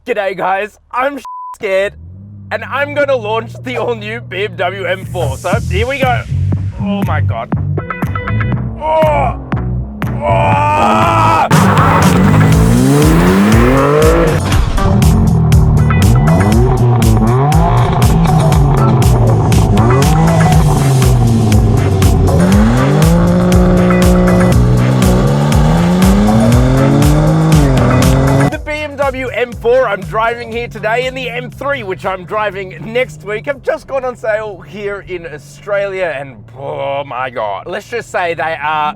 G'day guys, I'm scared and I'm gonna launch the all new BMW M4. So here we go. Oh my God. Oh! Oh! BMW M4 I'm driving here today and the M3 which I'm driving next week have just gone on sale here in Australia and oh my God. Let's just say they are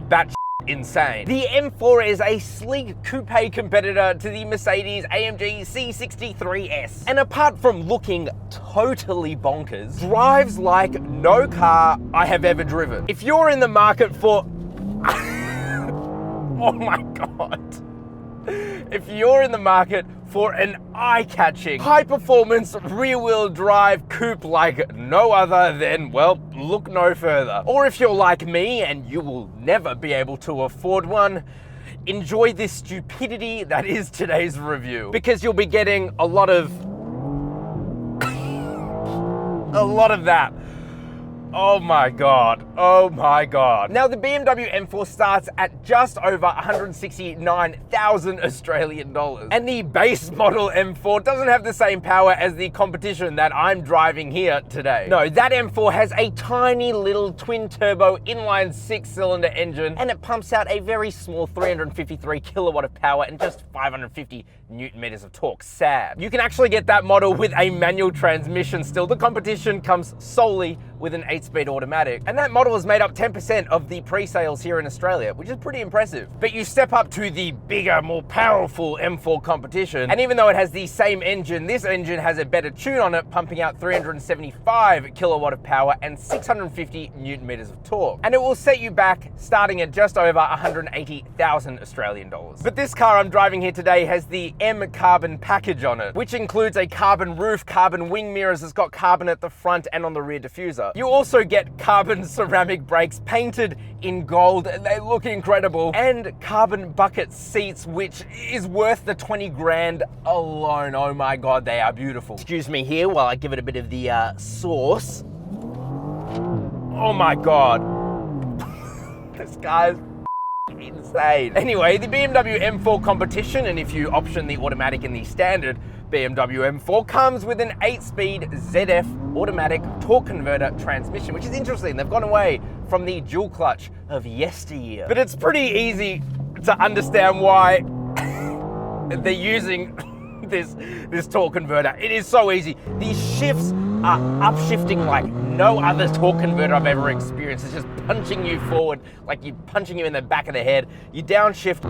that insane. The M4 is a sleek coupe competitor to the Mercedes AMG C63S. And apart from looking totally bonkers, drives like no car I have ever driven. If you're in the market for oh my God. If you're in the market for an eye-catching, high-performance, rear-wheel drive coupe like no other, then, well, look no further. Or if you're like me and you will never be able to afford one, enjoy this stupidity that is today's review. Because you'll be getting a lot of that. Oh my God, oh my God. Now the BMW M4 starts at just over 169,000 Australian dollars. And the base model M4 doesn't have the same power as the competition that I'm driving here today. No, that M4 has a tiny little twin turbo inline 6-cylinder engine and it pumps out a very small 353 kilowatt of power and just 550 Newton meters of torque. Sad. You can actually get that model with a manual transmission still. The competition comes solely with an 8-speed automatic. And that model has made up 10% of the pre-sales here in Australia, which is pretty impressive. But you step up to the bigger, more powerful M4 competition, and even though it has the same engine, this engine has a better tune on it, pumping out 375 kilowatt of power and 650 Newton meters of torque. And it will set you back starting at just over 180,000 Australian dollars. But this car I'm driving here today has the M Carbon package on it, which includes a carbon roof, carbon wing mirrors, it's got carbon at the front and on the rear diffuser. You also get carbon ceramic brakes painted in gold, and they look incredible, and carbon bucket seats, which is worth the 20 grand alone. Oh my God, they are beautiful. Excuse me here while I give it a bit of the sauce. Oh my God. This guy's insane. Anyway, the BMW M4 competition, and if you option the automatic in the standard BMW M4, comes with an 8-speed ZF automatic torque converter transmission, which is interesting. They've gone away from the dual clutch of yesteryear. But it's pretty easy to understand why they're using this torque converter. It is so easy. These shifts are upshifting like no other torque converter I've ever experienced. It's just punching you forward, like you're punching you in the back of the head. You downshift,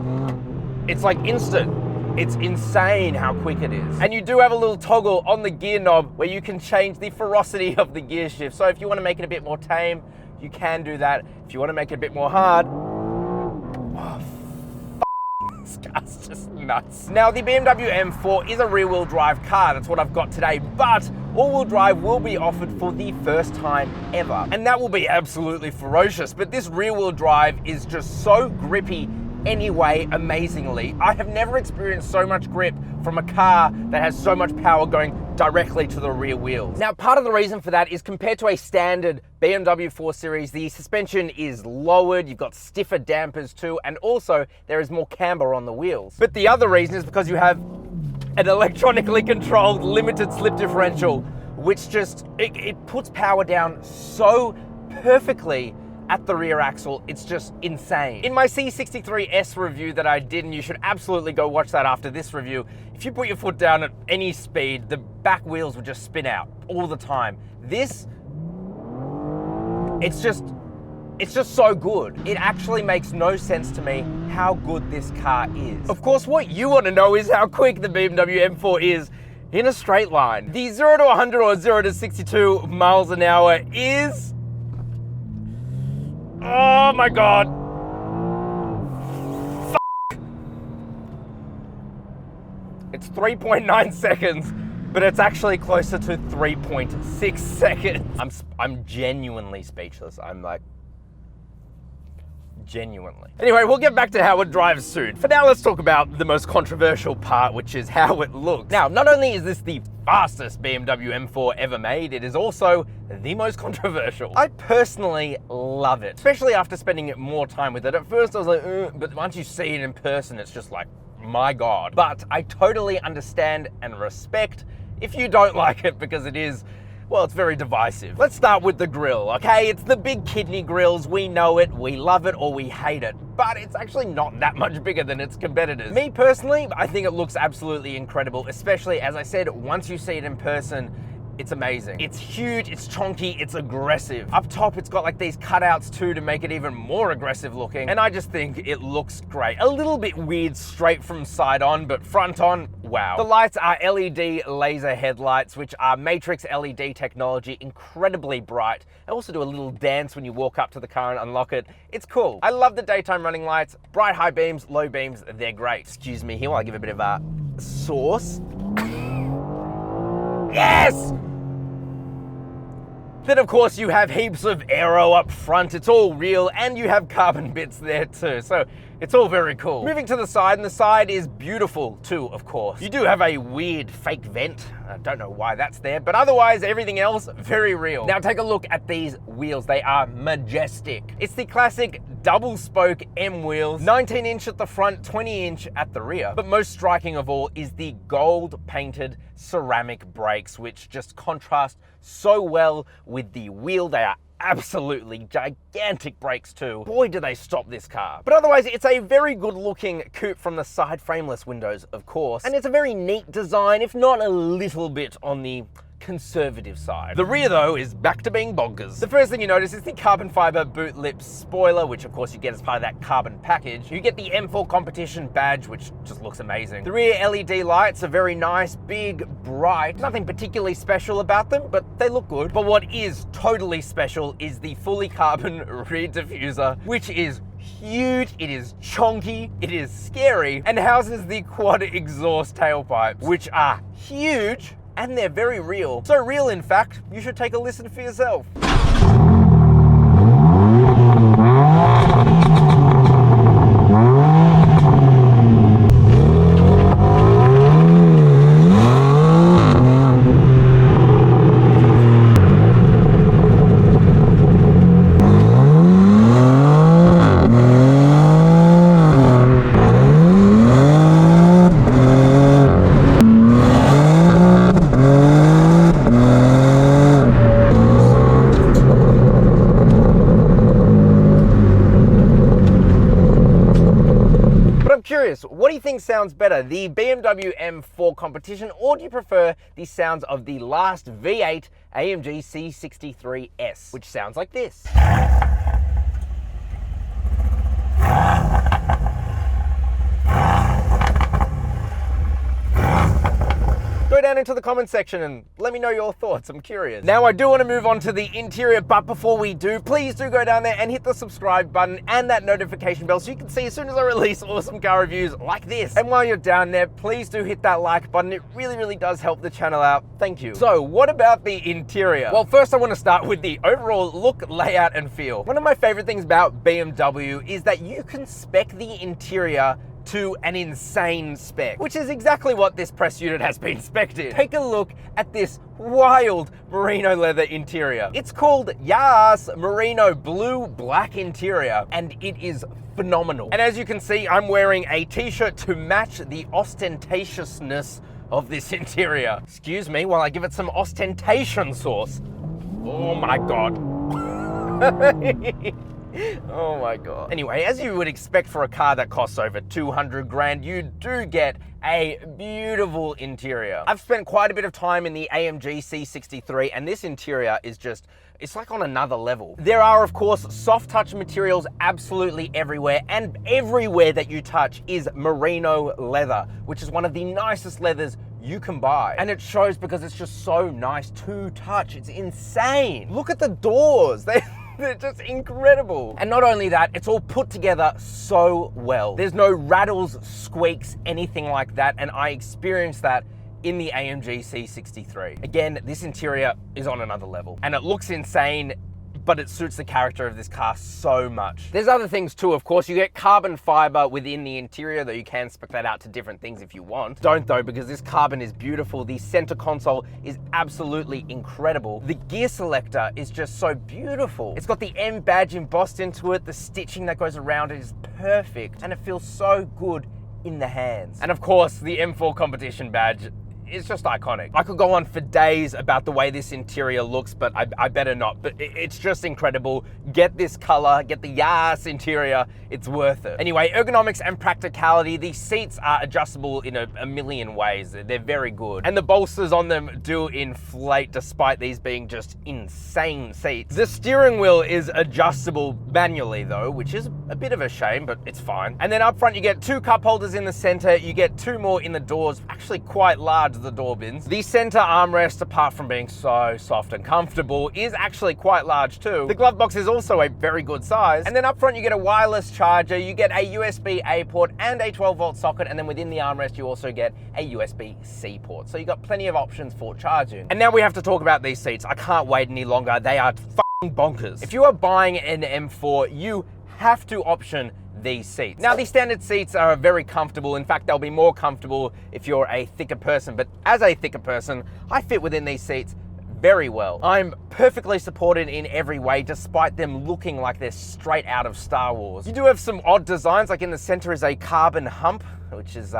it's like instant. It's insane how quick it is. And you do have a little toggle on the gear knob where you can change the ferocity of the gear shift. So if you want to make it a bit more tame, you can do that. If you want to make it a bit more hard, this car's just nuts. Now the BMW M4 is a rear-wheel drive car. That's what I've got today, but all-wheel drive will be offered for the first time ever. And that will be absolutely ferocious, but this rear-wheel drive is just so grippy anyway, amazingly. I have never experienced so much grip from a car that has so much power going directly to the rear wheels. Now, part of the reason for that is compared to a standard BMW 4 Series, the suspension is lowered, you've got stiffer dampers too, and also there is more camber on the wheels. But the other reason is because you have an electronically controlled limited slip differential, which just, it puts power down so perfectly at the rear axle. It's just insane. In my C63S review that I did, and you should absolutely go watch that after this review, if you put your foot down at any speed, the back wheels would just spin out all the time. This, it's just so good. It actually makes no sense to me how good this car is. Of course, what you want to know is how quick the BMW M4 is in a straight line. The 0 to 100 or 0 to 62 miles an hour is, oh my God. It's 3.9 seconds, but it's actually closer to 3.6 seconds. I'm genuinely speechless. I'm like, Genuinely. Anyway, we'll get back to how it drives soon. For now, let's talk about the most controversial part, which is how it looks. Now, not only is this the fastest BMW M4 ever made, it is also the most controversial. I personally love it, especially after spending more time with it. At first I was like, but once you see it in person, it's just like, my God. But I totally understand and respect if you don't like it, because it is, well, it's very divisive. Let's start with the grille, okay? It's the big kidney grills. We know it, we love it, or we hate it, but it's actually not that much bigger than its competitors. Me personally, I think it looks absolutely incredible, especially, as I said, once you see it in person, it's amazing. It's huge, it's chunky, it's aggressive. Up top, it's got like these cutouts too to make it even more aggressive looking. And I just think it looks great. A little bit weird straight from side on, but front on, wow. The lights are LED laser headlights, which are matrix LED technology, incredibly bright. They also do a little dance when you walk up to the car and unlock it. It's cool. I love the daytime running lights. Bright high beams, low beams, they're great. Excuse me here while I give a bit of a sauce. Yes! Then of course you have heaps of aero up front, it's all real, and you have carbon bits there too, so it's all very cool. Moving to the side, and the side is beautiful too, of course. You do have a weird fake vent, I don't know why that's there, but otherwise everything else, very real. Now take a look at these wheels, they are majestic. It's the classic double spoke M wheels, 19 inch at the front, 20 inch at the rear. But most striking of all is the gold painted ceramic brakes, which just contrast so well with the wheel. They are absolutely gigantic brakes too. Boy, do they stop this car. But otherwise, it's a very good looking coupe from the side frameless windows, of course. And it's a very neat design, if not a little bit on the conservative side. The rear though is back to being bonkers. The first thing you notice is the carbon fiber boot lip spoiler, which of course you get as part of that carbon package. You get the M4 Competition badge, which just looks amazing. The rear LED lights are very nice, big, bright. Nothing particularly special about them, but they look good. But what is totally special is the fully carbon rear diffuser, which is huge, it is chunky, it is scary, and houses the quad exhaust tailpipes, which are huge, and they're very real. So real, in fact, you should take a listen for yourself. What do you think sounds better, the BMW M4 Competition, or do you prefer the sounds of the last V8 AMG C63S, which sounds like this? Go down into the comment section and let me know your thoughts, I'm curious. Now I do want to move on to the interior, but before we do, please do go down there and hit the subscribe button and that notification bell so you can see as soon as I release awesome car reviews like this. And while you're down there, please do hit that like button, it really does help the channel out, thank you. So what about the interior? Well, first I want to start with the overall look, layout and feel. One of my favorite things about BMW is that you can spec the interior to an insane spec, which is exactly what this press unit has been spec'd in. Take a look at this wild merino leather interior. It's called, yes, merino blue black interior, and it is phenomenal. And as you can see, I'm wearing a t-shirt to match the ostentatiousness of this interior. Excuse me while I give it some ostentation sauce. Oh my God. Oh my God. Anyway, as you would expect for a car that costs over 200 grand, you do get a beautiful interior. I've spent quite a bit of time in the AMG C63 and this interior is just, it's like on another level. There are of course soft touch materials absolutely everywhere, and everywhere that you touch is merino leather, which is one of the nicest leathers you can buy. And it shows because it's just so nice to touch. It's insane. Look at the doors. They're just incredible. And not only that, it's all put together so well. There's no rattles, squeaks, anything like that, and I experienced that in the AMG C63. Again, this interior is on another level, and it looks insane, but it suits the character of this car so much. There's other things too, of course. You get carbon fiber within the interior, though you can spec that out to different things if you want. Don't though, because this carbon is beautiful. The center console is absolutely incredible. The gear selector is just so beautiful. It's got the M badge embossed into it. The stitching that goes around it is perfect, and it feels so good in the hands. And of course, the M4 Competition badge is just iconic. I could go on for days about the way this interior looks, but I better not. But it's just incredible. Get this color, get the Yas interior, it's worth it. Anyway, ergonomics and practicality. These seats are adjustable in a million ways. They're very good. And the bolsters on them do inflate despite these being just insane seats. The steering wheel is adjustable manually though, which is a bit of a shame, but it's fine. And then up front, you get 2 cup holders in the center. You get 2 more in the doors, actually quite large, the door bins. The center armrest, apart from being so soft and comfortable, is actually quite large too. The glove box is also a very good size. And then up front, you get a wireless charger, you get a USB-A port and a 12-volt socket, and then within the armrest, you also get a USB-C port. So you got plenty of options for charging. And now we have to talk about these seats. I can't wait any longer. They are fucking bonkers. If you are buying an M4, you have to option these seats. Now, these standard seats are very comfortable. In fact, they'll be more comfortable if you're a thicker person, but as a thicker person, I fit within these seats very well. I'm perfectly supported in every way, despite them looking like they're straight out of Star Wars. You do have some odd designs, like in the center is a carbon hump, which is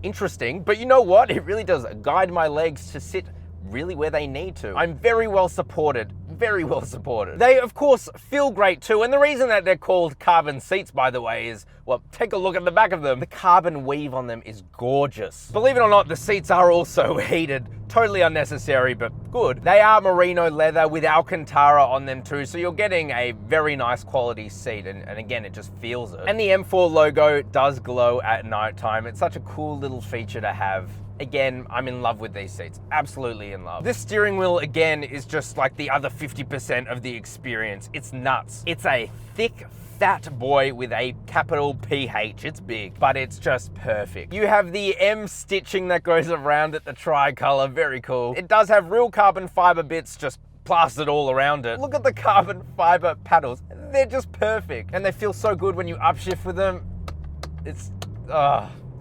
interesting, but you know what? It really does guide my legs to sit really where they need to. I'm very well supported, very well supported. They, of course, feel great too, and the reason that they're called carbon seats, by the way, is, well, take a look at the back of them. The carbon weave on them is gorgeous. Believe it or not, the seats are also heated. Totally unnecessary, but good. They are merino leather with Alcantara on them too, so you're getting a very nice quality seat, and again, it just feels it. And the M4 logo does glow at nighttime. It's such a cool little feature to have. Again, I'm in love with these seats, absolutely in love. This steering wheel, again, is just like the other 50% of the experience. It's nuts. It's a thick, fat boy with a capital PH. It's big, but it's just perfect. You have the M stitching that goes around it, the tricolor, very cool. It does have real carbon fiber bits just plastered all around it. Look at the carbon fiber paddles. They're just perfect. And they feel so good when you upshift with them. It's,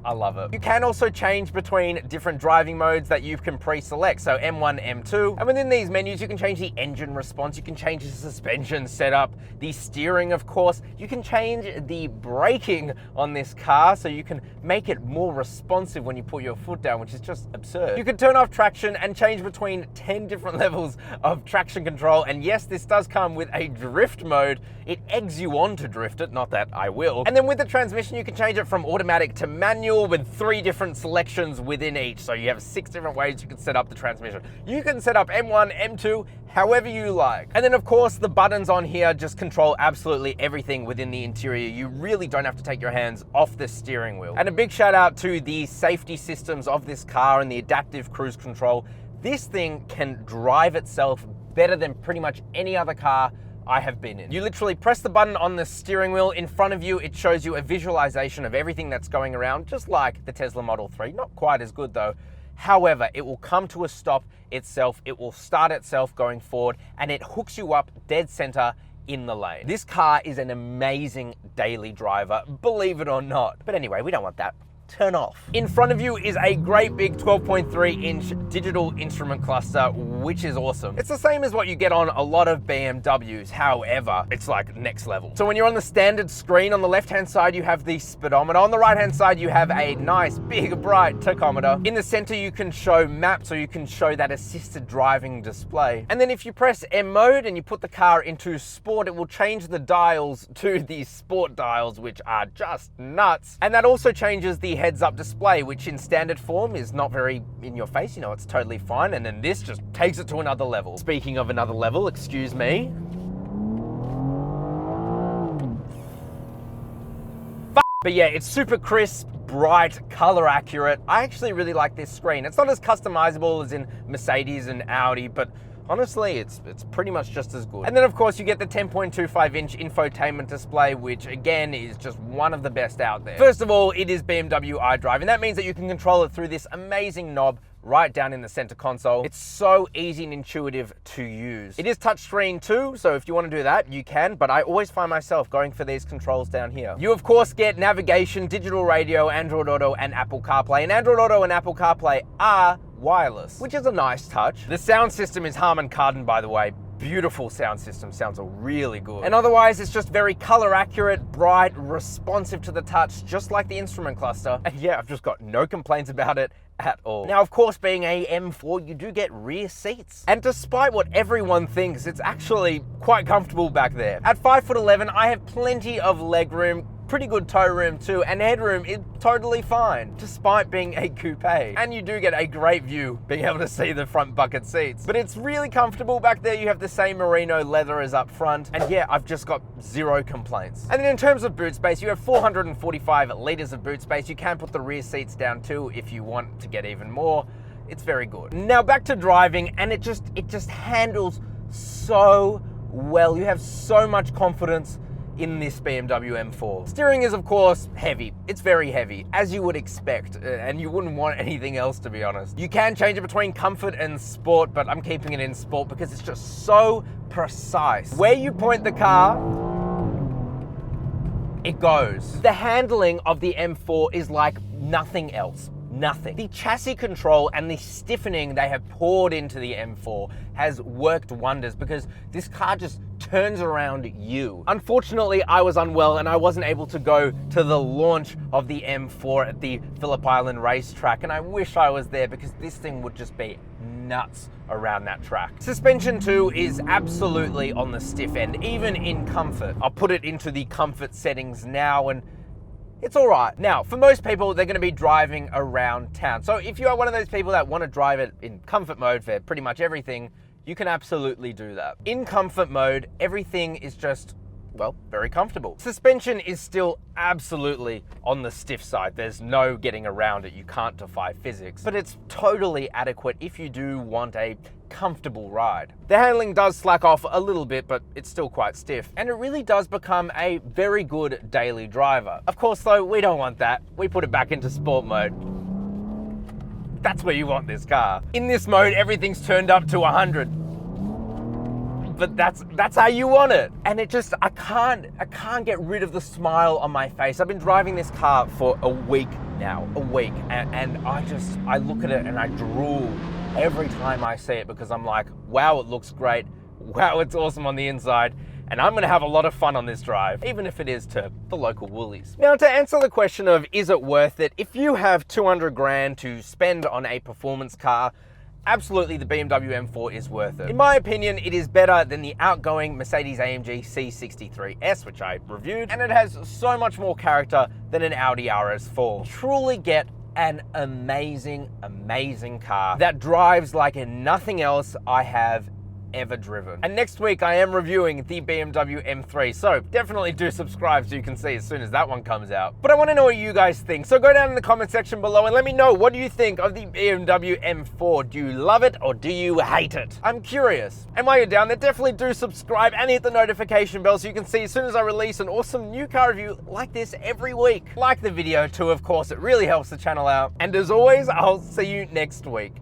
I love it. You can also change between different driving modes that you can pre-select. So M1, M2. And within these menus, you can change the engine response. You can change the suspension setup, the steering, of course. You can change the braking on this car so you can make it more responsive when you put your foot down, which is just absurd. You can turn off traction and change between 10 different levels of traction control. And yes, this does come with a drift mode. It eggs you on to drift it, not that I will. And then with the transmission, you can change it from automatic to manual with 3 different selections within each. So you have 6 different ways you can set up the transmission. You can set up M1, M2, however you like. And then of course, the buttons on here just control absolutely everything within the interior. You really don't have to take your hands off the steering wheel. And a big shout out to the safety systems of this car and the adaptive cruise control. This thing can drive itself better than pretty much any other car I have been in. You literally press the button on the steering wheel. In front of you, it shows you a visualization of everything that's going around, just like the Tesla Model 3. Not quite as good though. However, it will come to a stop itself. It will start itself going forward, and it hooks you up dead center in the lane. This car is an amazing daily driver, believe it or not. But anyway, we don't want that. Turn off. In front of you is a great big 12.3-inch digital instrument cluster, which is awesome. It's the same as what you get on a lot of BMWs. However, it's like next level. So when you're on the standard screen, on the left-hand side, you have the speedometer. On the right-hand side, you have a nice, big, bright tachometer. In the center, you can show maps, or you can show that assisted driving display. And then if you press M mode and you put the car into sport, it will change the dials to the sport dials, which are just nuts. And that also changes the heads-up display, which in standard form is not very in your face. You know, it's totally fine. And then this just takes it to another level. Speaking of another level, excuse me. But yeah, it's super crisp, bright, color accurate. I actually really like this screen. It's not as customizable as in Mercedes and Audi, but honestly, it's pretty much just as good. And then of course you get the 10.25-inch infotainment display, which again is just one of the best out there. First of all, it is BMW iDrive, and that means that you can control it through this amazing knob right down in the center console. It's so easy and intuitive to use. It is touchscreen too, so if you want to do that, you can, but I always find myself going for these controls down here. You of course get navigation, digital radio, Android Auto, and Apple CarPlay. And Android Auto and Apple CarPlay are wireless, which is a nice touch. The sound system is Harman Kardon, by the way. Beautiful sound system, sounds really good. And otherwise, it's just very color accurate, bright, responsive to the touch, just like the instrument cluster. And yeah, I've just got no complaints about it at all. Now, of course, being a M4, you do get rear seats. And despite what everyone thinks, it's actually quite comfortable back there. At 5'11", I have plenty of leg room, pretty good toe room too, and headroom is totally fine, despite being a coupe. And you do get a great view being able to see the front bucket seats. But it's really comfortable back there. You have the same merino leather as up front. And yeah, I've just got zero complaints. And then in terms of boot space, you have 445 liters of boot space. You can put the rear seats down too if you want to get even more. It's very good. Now back to driving, and it just handles so well. You have so much confidence in this BMW M4. Steering is of course heavy. It's very heavy, as you would expect, and you wouldn't want anything else, to be honest. You can change it between comfort and sport, but I'm keeping it in sport because it's just so precise. Where you point the car, it goes. The handling of the M4 is like nothing else. Nothing. The chassis control and the stiffening they have poured into the M4 has worked wonders because this car just turns around you. Unfortunately, I was unwell and I wasn't able to go to the launch of the M4 at the Phillip Island racetrack, and I wish I was there because this thing would just be nuts around that track. Suspension too is absolutely on the stiff end, even in comfort. I'll put it into the comfort settings now, and it's all right. Now, for most people, they're gonna be driving around town. So if you are one of those people that wanna drive it in comfort mode for pretty much everything, you can absolutely do that. In comfort mode, everything is just, well, very comfortable. Suspension is still absolutely on the stiff side. There's no getting around it. You can't defy physics, but it's totally adequate if you do want a comfortable ride. The handling does slack off a little bit, but it's still quite stiff, and it really does become a very good daily driver. Of course, though, we don't want that. We put it back into sport mode. That's where you want this car. In this mode, everything's turned up to 100. But that's how you want it. And it just, I can't get rid of the smile on my face. I've been driving this car for a week now, and I look at it and I drool every time I see it because I'm like, wow, it looks great. Wow, it's awesome on the inside. And I'm gonna have a lot of fun on this drive, even if it is to the local Woolies. Now, to answer the question of, is it worth it? If you have 200 grand to spend on a performance car, absolutely the BMW M4 is worth it. In my opinion, it is better than the outgoing Mercedes-AMG C63S, which I reviewed, and it has so much more character than an Audi RS4. Truly get an amazing, amazing car that drives like nothing else I have ever driven. And next week I am reviewing the BMW M3, so definitely do subscribe so you can see as soon as that one comes out. But I want to know what you guys think, so go down in the comment section below and let me know, what do you think of the BMW M4? Do you love it or do you hate it? I'm curious. And while you're down there, definitely do subscribe and hit the notification bell so you can see as soon as I release an awesome new car review like this every week. Like the video too, of course, it really helps the channel out. And as always, I'll see you next week.